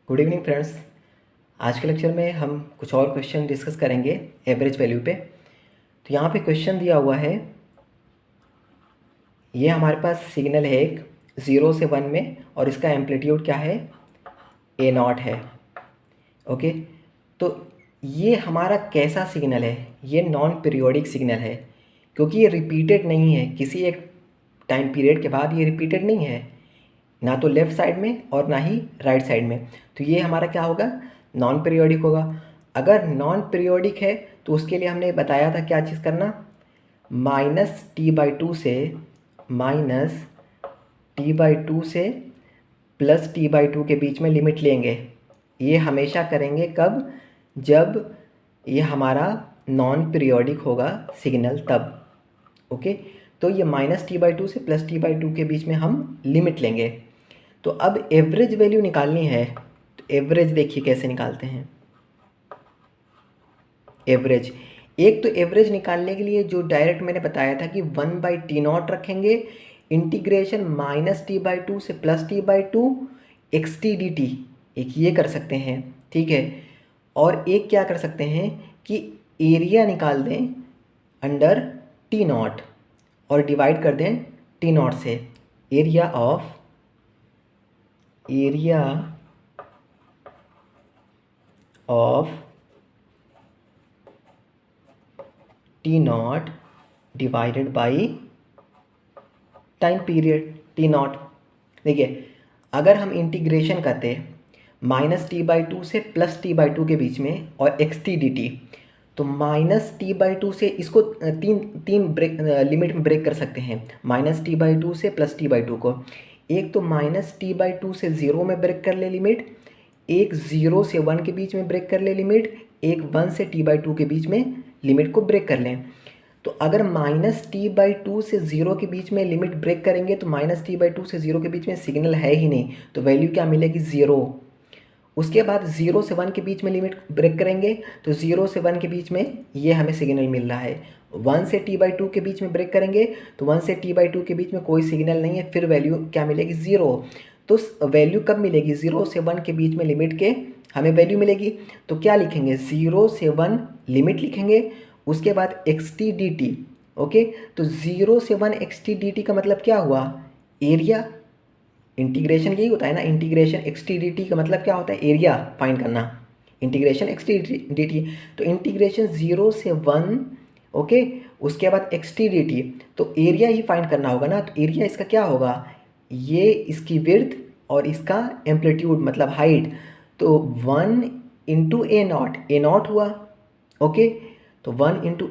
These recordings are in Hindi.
Good evening friends. आज के लेक्चर में हम कुछ और क्वेश्चन डिस्कस करेंगे एवरेज वैल्यू पे। तो यहाँ पे क्वेश्चन दिया हुआ है, ये हमारे पास सिग्नल है एक 0 से 1 में और इसका एम्पलीट्यूड क्या है, A0 है। ओके, तो ये हमारा कैसा सिग्नल है, ये नॉन पीरियोडिक सिग्नल है क्योंकि ये रिपीटेड नहीं है, किसी एक टाइम पीरियड के बाद ये रिपीटेड नहीं है, ना तो लेफ़्ट साइड में और ना ही राइट साइड में। तो ये हमारा क्या होगा, नॉन पीरियोडिक होगा। अगर नॉन पीरियोडिक है तो उसके लिए हमने बताया था क्या चीज़ करना, -t/2 से -t/2 से +t/2 के बीच में लिमिट लेंगे। ये हमेशा करेंगे कब, जब ये हमारा नॉन पीरियोडिक होगा सिग्नल तब। ओके, तो ये -t/2 से +t/2 के बीच में हम लिमिट लेंगे। तो अब एवरेज वैल्यू निकालनी है, तो एवरेज देखिए कैसे निकालते हैं। एवरेज, एक तो एवरेज निकालने के लिए जो डायरेक्ट मैंने बताया था कि 1/t0 रखेंगे, इंटीग्रेशन -t/2 से +t/2 xt/dt, एक ये कर सकते हैं, ठीक है। और एक क्या कर सकते हैं कि एरिया निकाल दें अंडर t0 और डिवाइड कर दें t0 से, area of t0 divided by time period t0। देखिए, अगर हम इंटीग्रेशन करते -t/2 से +t/2 के बीच में और xt/dt, तो -t/2 से इसको तीन ब्रेक लिमिट में ब्रेक कर सकते हैं, -t/2 से +t/2 को। एक तो -t/2 से 0 में ब्रेक कर ले लिमिट, एक 0 से 1 के बीच में ब्रेक कर ले लिमिट, एक 1 से t/2 के बीच में लिमिट को ब्रेक कर लें। तो अगर -t/2 से 0 के बीच में लिमिट ब्रेक करेंगे तो -t/2 से 0 के बीच में सिग्नल है ही नहीं, तो वैल्यू क्या मिलेगी, 0। उसके बाद 0 से 1 के बीच में लिमिट ब्रेक करेंगे तो 0 से 1 के बीच में ये हमें सिग्नल मिल रहा है। 1 से t/2 के बीच में ब्रेक करेंगे तो 1 से t/2 के बीच में कोई सिग्नल नहीं है, फिर वैल्यू क्या मिलेगी, 0। तो वैल्यू कब मिलेगी, 0 से 1 के बीच में लिमिट के हमें वैल्यू मिलेगी। तो क्या लिखेंगे, 0 से 1 लिमिट लिखेंगे, उसके बाद xt/dt। ओके, तो 0 से 1 xt/dt का मतलब क्या हुआ, एरिया। इंटीग्रेशन यही होता है ना, इंटीग्रेशन xt/dt का मतलब क्या होता है, एरिया फाइंड करना, इंटीग्रेशन xt/dt। तो इंटीग्रेशन 0 से 1, ओके, उसके बाद xt/dt, तो एरिया ही फाइंड करना होगा ना। तो एरिया इसका क्या होगा, ये इसकी विड्थ और इसका एम्पलीट्यूड मतलब हाइट, तो 1 इंटू A0 हुआ। ओके, तो 1 इंटू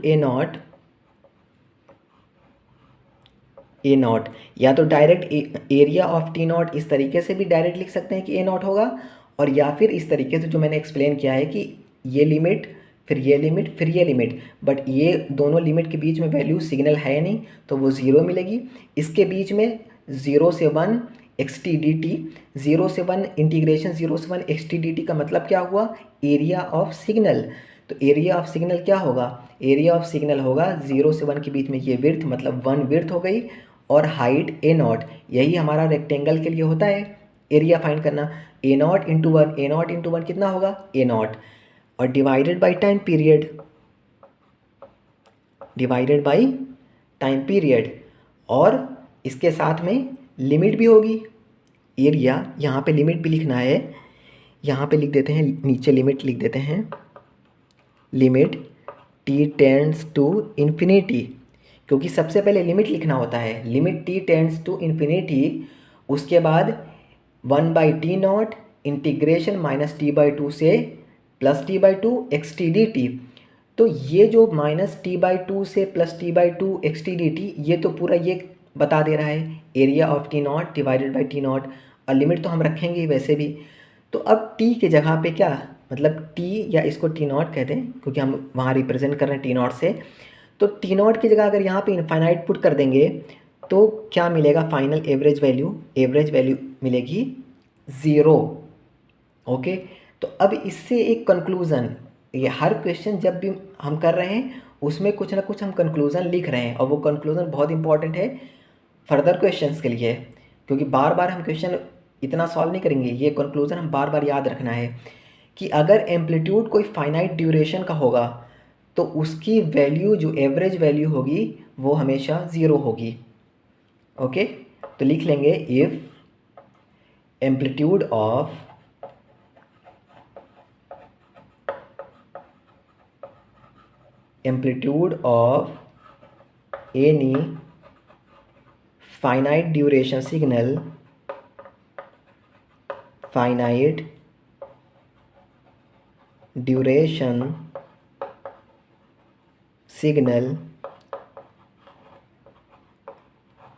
A0, या तो डायरेक्ट एरिया ऑफ t0 इस तरीके से भी डायरेक्ट लिख सकते हैं कि A0 होगा, और या फिर इस तरीके से जो मैंने एक्सप्लेन किया है कि ये लिमिट फिर ये लिमिट फिर ये लिमिट, बट ये दोनों लिमिट के बीच में वैल्यू सिग्नल है नहीं तो वो 0 मिलेगी। इसके बीच में 0 से 1 xt/dt, 0 से 1 इंटीग्रेशन 0 से 1 xt/dt का मतलब क्या हुआ, एरिया ऑफ सिग्नल। तो एरिया ऑफ सिग्नल क्या होगा, एरिया ऑफ सिग्नल होगा 0 से 1 के बीच में ये विड्थ मतलब 1 विड्थ हो गई और हाइट A0। यही हमारा रेक्टेंगल के लिए होता है एरिया फाइंड करना। A0 इंटू 1, A0 इंटू 1 कितना होगा, A0, और divided by time period, divided by time period, और इसके साथ में लिमिट भी होगी। एरिया यहाँ पे लिमिट भी लिखना है, यहाँ पे लिख देते हैं, नीचे लिमिट लिख देते हैं, limit t tends to infinity, क्योंकि सबसे पहले लिमिट लिखना होता है, limit t tends to infinity, उसके बाद 1/t0 इंटीग्रेशन -t/2 से +t/2 xt/dt। तो ये जो -t/2 से +t/2 xt/dt, ये तो पूरा ये बता दे रहा है area of t0 divided by t0, और लिमिट तो हम रखेंगे ही वैसे भी। तो अब t के जगह पे क्या, मतलब t, या इसको t0 कहते हैं क्योंकि हम वहाँ रिप्रेजेंट कर रहे हैं t0 से, तो t0 की जगह अगर यहाँ पे इनफाइनाइट पुट कर देंगे तो क्या मिलेगा, फाइनल एवरेज वैल्यू मिलेगी 0। ओके, तो अब इससे एक कंक्लूज़न, ये हर क्वेश्चन जब भी हम कर रहे हैं उसमें कुछ ना कुछ हम कंक्लूज़न लिख रहे हैं, और वो कंक्लूज़न बहुत इंपॉर्टेंट है फर्दर क्वेश्चंस के लिए, क्योंकि बार बार हम क्वेश्चन इतना सॉल्व नहीं करेंगे, ये कंक्लूज़न हम बार बार याद रखना है कि अगर एम्पलीट्यूड कोई फाइनाइट ड्यूरेशन का होगा तो उसकी वैल्यू जो एवरेज वैल्यू होगी वो हमेशा ज़ीरो होगी। ओके, तो लिख लेंगे if amplitude of any finite duration signal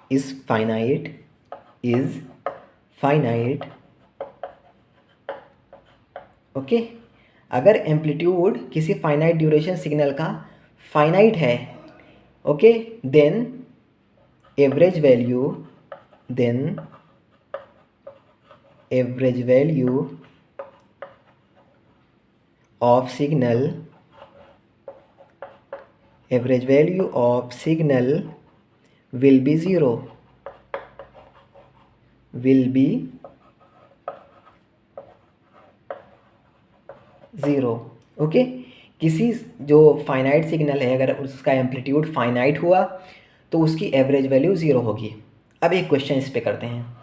is finite। Okay, अगर एम्पलीट्यूड किसी फाइनाइट ड्यूरेशन सिग्नल का फाइनाइट है, okay, then average value of signal will be zero. Okay, किसी जो फाइनाइट सिग्नल है अगर उसका एम्पलीट्यूड फाइनाइट हुआ तो उसकी एवरेज वैल्यू ज़ीरो होगी। अब एक क्वेश्चन इस पे करते हैं।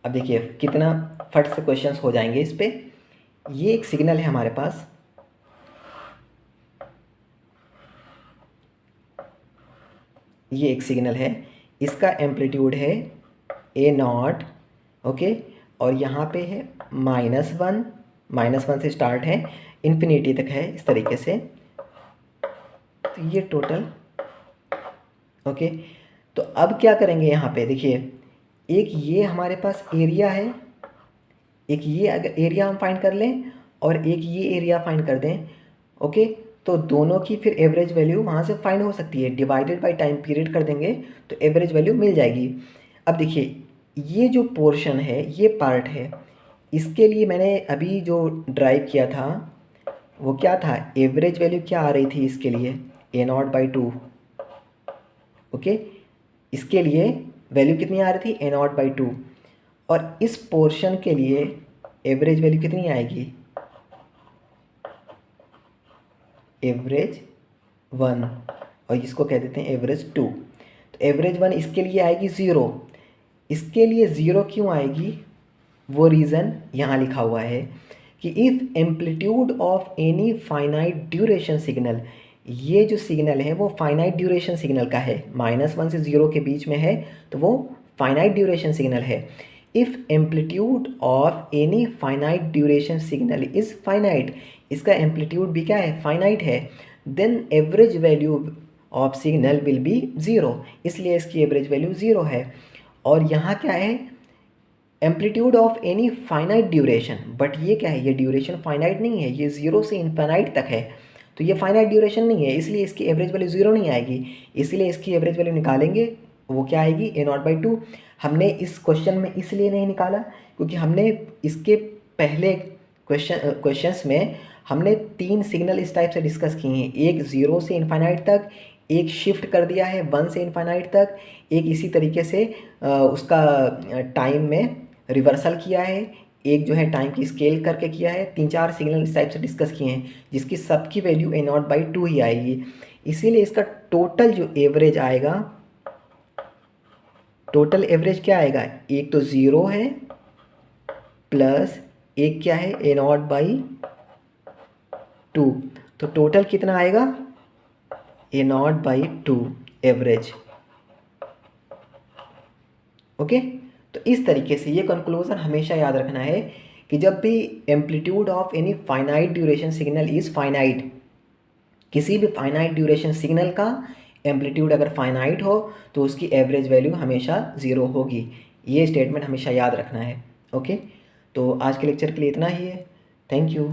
अब देखिए कितना फट से क्वेश्चंस हो जाएंगे इस पे। ये एक सिग्नल है हमारे पास, ये एक सिग्नल है, इसका एम्पलीट्यूड है A0, ओके, और यहाँ पे है -1 से स्टार्ट है, इन्फिनिटी तक है इस तरीके से। तो ये टोटल, ओके, तो अब क्या करेंगे यहाँ पे देखिए, एक ये हमारे पास एरिया है, एक ये अगर एरिया हम फाइंड कर लें और एक ये एरिया फाइंड कर दें, ओके, तो दोनों की फिर एवरेज वैल्यू वहाँ से फाइंड हो सकती है। डिवाइडेड बाय टाइम पीरियड कर देंगे तो एवरेज वैल्यू मिल जाएगी। अब देखिए ये जो पोर्शन है, ये पार्ट है, इसके लिए मैंने अभी जो ड्राइव किया था वो क्या था, एवरेज वैल्यू क्या आ रही थी इसके लिए, A0/2। ओके, इसके लिए वैल्यू कितनी आ रही थी, A0/2, और इस पोर्शन के लिए एवरेज वैल्यू कितनी आएगी, एवरेज 1, और इसको कह देते हैं एवरेज 2। तो एवरेज 1 इसके लिए आएगी 0। इसके लिए 0 क्यों आएगी, वो रीज़न यहाँ लिखा हुआ है कि if amplitude of any finite duration signal, ये जो सिग्नल है वो फाइनाइट ड्यूरेशन सिग्नल का है, -1 से 0 के बीच में है, तो वो फाइनाइट ड्यूरेशन सिग्नल है। If amplitude of any finite duration signal is finite, इसका एम्पलीट्यूड भी क्या है, फाइनाइट है, then average value of signal will be 0, इसलिए इसकी एवरेज वैल्यू 0 है। और यहाँ क्या है, amplitude of any finite duration, but ये क्या है, ये ड्यूरेशन फाइनाइट नहीं है, ये 0 से इनफाइनाइट तक है, तो ये फाइनाइट ड्यूरेशन नहीं है, इसलिए इसकी एवरेज वैल्यू 0 नहीं आएगी। इसलिए इसकी एवरेज वैल्यू निकालेंगे, वो क्या आएगी, A0/2। हमने इस क्वेश्चन में इसलिए नहीं निकाला क्योंकि हमने इसके पहले क्वेश्चंस में हमने 3 सिग्नल इस टाइप से डिस्कस किए हैं, एक 0 से इनफाइनाइट तक, एक शिफ्ट कर दिया है 1 से इनफाइनाइट तक, एक इसी तरीके से उसका टाइम में रिवर्सल किया है, एक जो है टाइम की स्केल करके किया है। 3-4 सिग्नल इस टाइप से डिस्कस किए हैं जिसकी सबकी वैल्यू A0/2 ही आएगी। इसीलिए इसका टोटल जो एवरेज आएगा, टोटल एवरेज क्या आएगा, एक तो 0 है प्लस एक क्या है, A0/2, तो टोटल कितना आएगा, A0/2 एवरेज। ओके, तो इस तरीके से ये कंक्लूजन हमेशा याद रखना है कि जब भी amplitude of any finite duration signal is finite, किसी भी फाइनाइट ड्यूरेशन सिग्नल का एम्पलीट्यूड अगर फाइनाइट हो तो उसकी एवरेज वैल्यू हमेशा 0 होगी। ये स्टेटमेंट हमेशा याद रखना है। ओके, तो आज के लेक्चर के लिए इतना ही है। Thank you.